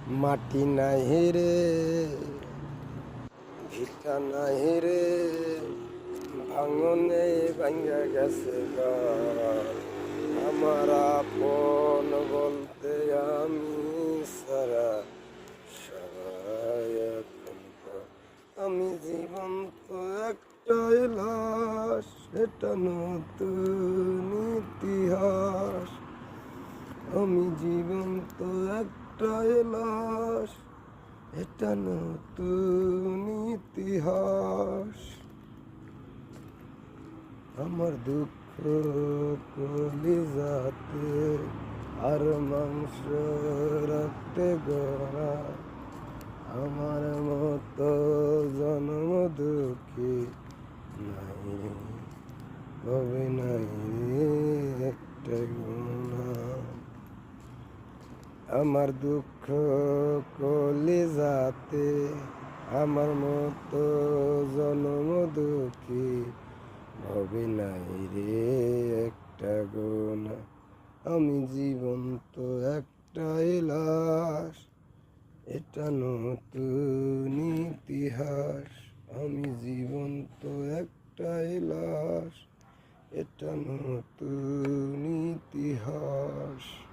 মাটি নাই রে, ভিটা নাই রে, ভাঙনে ভাঙ্গা গেছে ঘর। আমার আপন বলতে আমি সারা সবাই এখন পর। আমি জীবন্ত একটা লাশ, এটা নতুন ইতিহাস। আমি জীবন্ত একটা লাশ, এটা নতুন ইতিহাস। আমার দুঃখ কলিজাতে আর মাংস রাখতে গড়া। আমার মতো জন্ম দুঃখী নাই, কবে নাই একটা গুণা। আমার দুঃখ কলিজাতে আমার মতো জন্ম দুঃখী হবে নাই রে একটা গুণা। আমি জীবন্ত একটা লাশ, এটা নতুন ইতিহাস। আমি জীবন্ত একটা লাশ, এটা নতুন ইতিহাস।